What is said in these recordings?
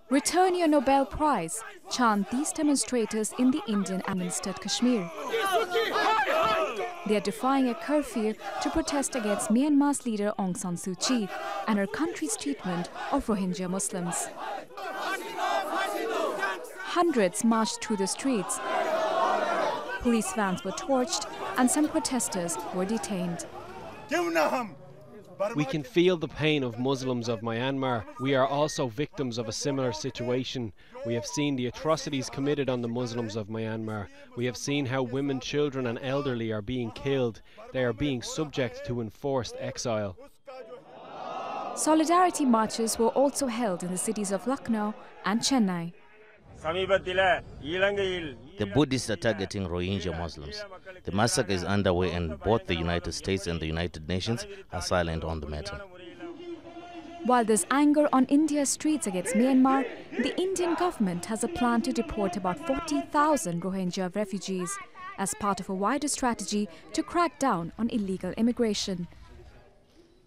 Return your Nobel Prize, chant these demonstrators in the Indian-administered Kashmir. They are defying a curfew to protest against Myanmar's leader Aung San Suu Kyi and her country's treatment of Rohingya Muslims. Hundreds marched through the streets. Police vans were torched and some protesters were detained. We can feel the pain of Muslims of Myanmar. We are also victims of a similar situation. We have seen the atrocities committed on the Muslims of Myanmar. We have seen how women, children and elderly are being killed. They are being subject to enforced exile. Solidarity marches were also held in the cities of Lucknow and Chennai. The Buddhists are targeting Rohingya Muslims. The massacre is underway and both the United States and the United Nations are silent on the matter. While there's anger on India's streets against Myanmar, the Indian government has a plan to deport about 40,000 Rohingya refugees as part of a wider strategy to crack down on illegal immigration.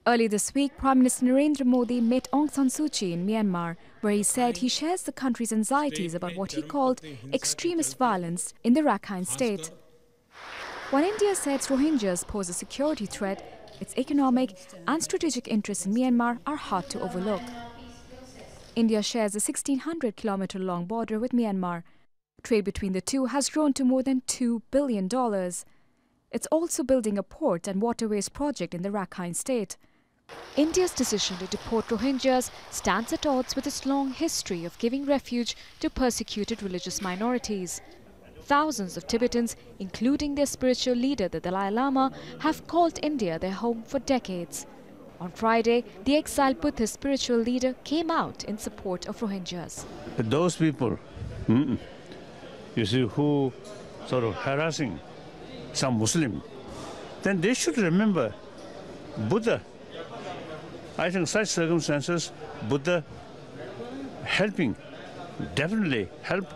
Early this week, Prime Minister Narendra Modi met Aung San Suu Kyi in Myanmar, where he said he shares the country's anxieties about what he called extremist violence in the Rakhine state. While India says Rohingyas pose a security threat, its economic and strategic interests in Myanmar are hard to overlook. India shares a 1,600-kilometer-long border with Myanmar. Trade between the two has grown to more than $2 billion. It's also building a port and waterways project in the Rakhine state. India's decision to deport Rohingyas stands at odds with its long history of giving refuge to persecuted religious minorities. Thousands of Tibetans, including their spiritual leader, the Dalai Lama, have called India their home for decades. On Friday, the exiled Buddhist spiritual leader came out in support of Rohingyas. Those people, you see, who sort of harassing some Muslim, then they should remember Buddha. I think such circumstances, Buddha helping, definitely help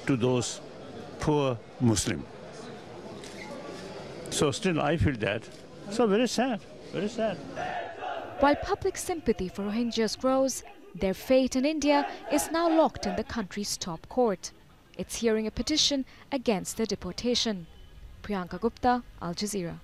to those poor Muslim. So still I feel that. So very sad, very sad. While public sympathy for Rohingyas grows, their fate in India is now locked in the country's top court. It's hearing a petition against their deportation. Priyanka Gupta, Al Jazeera.